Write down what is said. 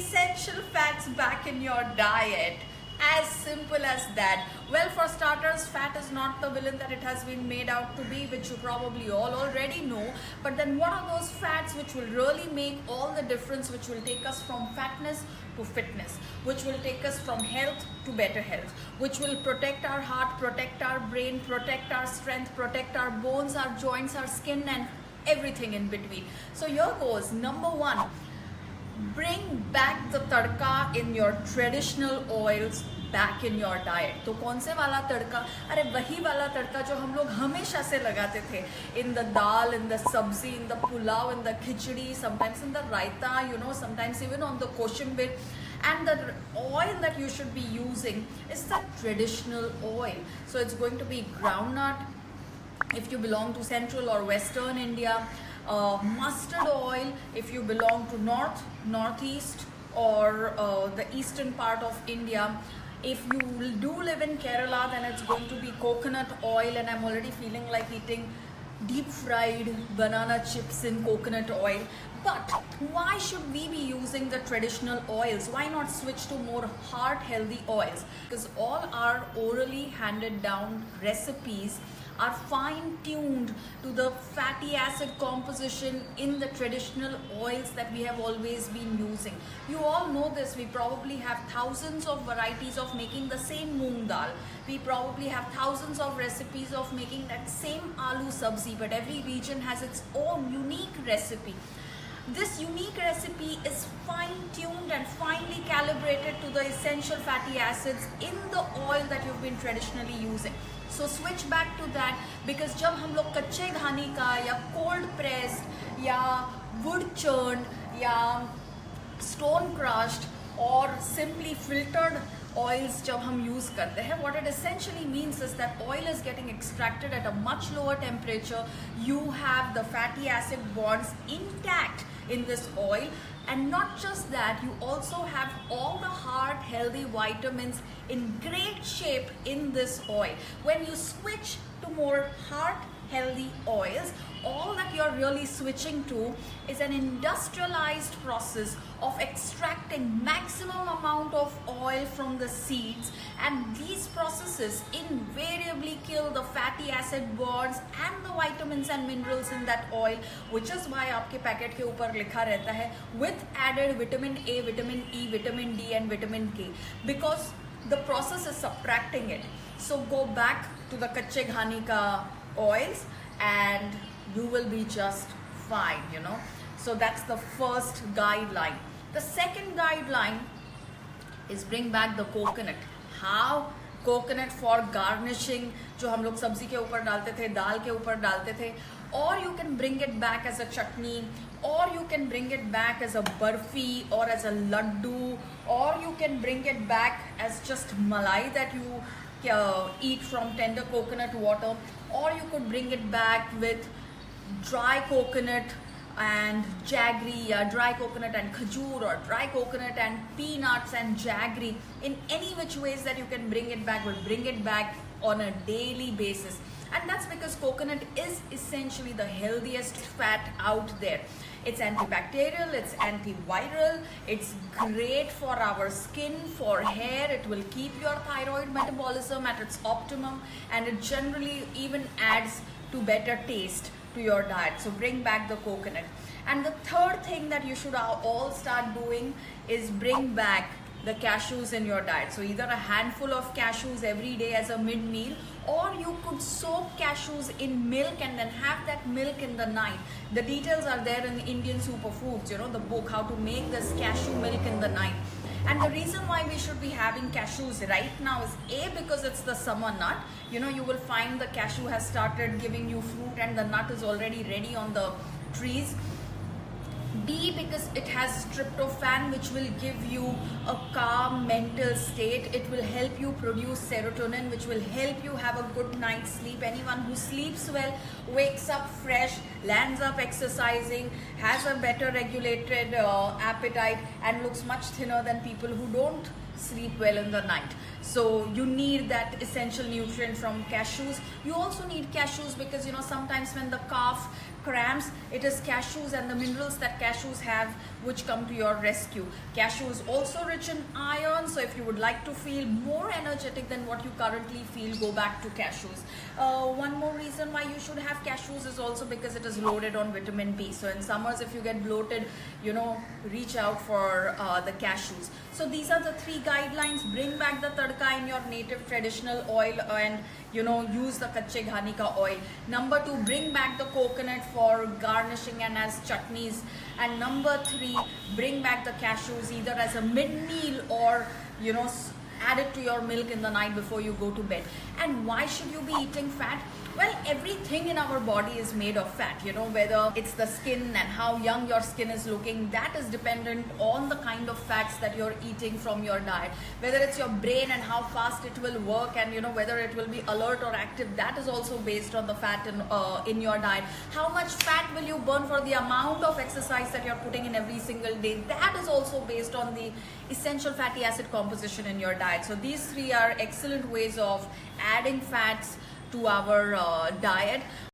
essential fats back in your diet. As simple as that. Well, for starters, fat is not the villain that it has been made out to be, which you probably all already know. But then what are those fats which will really make all the difference, which will take us from fatness to fitness, which will take us from health to better health, which will protect our heart, protect our brain, protect our strength, protect our bones, our joints, our skin, and everything in between. So here goes. Number one, bring back the tadka in your traditional oils back in your diet. तो कौन से वाला तड़का? अरे वही वाला तड़का जो हम लोग हमेशा से लगाते थे in the dal, in the sabzi, in the pulao, in the khichdi, sometimes in the raita, sometimes even on the koshambir. And the oil that you should be using is the traditional oil. So it's going to be groundnut if you belong to central or western India, mustard oil if you belong to northeast or the eastern part of India. If you do live in Kerala, then it's going to be coconut oil, and I'm already feeling like eating deep fried banana chips in coconut oil. But why should we be using the traditional oils? Why not switch to more heart healthy oils? Because all our orally handed down recipes are fine-tuned to the fatty acid composition in the traditional oils that we have always been using. You all know this. We probably have thousands of varieties of making the same moong dal. We probably have thousands of recipes of making that same aloo sabzi, but every region has its own unique recipe. This unique recipe is fine-tuned and finely calibrated to the essential fatty acids in the oil that you've been traditionally using. So switch back to that, because जब हम लोग कच्चे घानी का या cold pressed या wood churned या stone crushed or simply filtered oils जब हम use करते हैं, what it essentially means is that oil is getting extracted at a much lower temperature. You have the fatty acid bonds intact in this oil, and not just that, you also have all the heart healthy vitamins in great shape in this oil. When you switch to more heart healthy oils, all that you're really switching to is an industrialized process of extracting maximum amount of oil from the seeds, and these processes invariably kill the fatty acid bonds and the vitamins and minerals in that oil, which is why आपके packet के ऊपर लिखा रहता है with added vitamin A, vitamin E, vitamin D and vitamin K, because the process is subtracting it. So go back to the kacche ghani ka oils and you will be just fine, So that's the first guideline. The second guideline is bring back the coconut. How? Coconut for garnishing, जो हम लोग सब्जी के ऊपर डालते थे, दाल के ऊपर डालते थे, or you can bring it back as a chutney, or you can bring it back as a barfi or as a laddu, or you can bring it back as just malai that you eat from tender coconut water, or you could bring it back with dry coconut and jaggery, dry coconut and khajur, or dry coconut and peanuts and jaggery. In any which ways that you can bring it back, will bring it back on a daily basis. And that's because coconut is essentially the healthiest fat out there. It's antibacterial, it's antiviral, it's great for our skin, for hair. It will keep your thyroid metabolism at its optimum, and it generally even adds to better taste to your diet. So bring back the coconut. And the third thing that you should all start doing is bring back the cashews in your diet. So either a handful of cashews every day as a mid-meal, or you could soak cashews in milk and then have that milk in the night. The details are there in Indian Superfoods, the book, how to make this cashew milk in the night. And the reason why we should be having cashews right now is A, because it's the summer nut. You will find the cashew has started giving you fruit and the nut is already ready on the trees. B, because it has tryptophan, which will give you a calm mental state. It will help you produce serotonin, which will help you have a good night's sleep. Anyone who sleeps well wakes up fresh, lands up exercising, has a better regulated appetite, and looks much thinner than people who don't sleep well in the night. So you need that essential nutrient from cashews. You also need cashews because sometimes when the calf cramps, it is cashews and the minerals that cashews have which come to your rescue. Cashew is also rich in iron, so if you would like to feel more energetic than what you currently feel, go back to cashews. One more reason why you should have cashews is also because it is loaded on vitamin B. So in summers, if you get bloated, reach out for the cashews. So these are the 3 guidelines. Bring back the tadka in your native traditional oil and use the kacche ghani ka oil. Number 2, bring back the coconut for garnishing and as chutneys. And number 3, bring back the cashews either as a mid-meal or add it to your milk in the night before you go to bed. And why should you be eating fat? Well, everything in our body is made of fat, whether it's the skin and how young your skin is looking, that is dependent on the kind of fats that you're eating from your diet. Whether it's your brain and how fast it will work and whether it will be alert or active, that is also based on the fat in your diet. How much fat will you burn for the amount of exercise that you're putting in every single day, that is also based on the essential fatty acid composition in your diet. So these 3 are excellent ways of adding fats to our diet.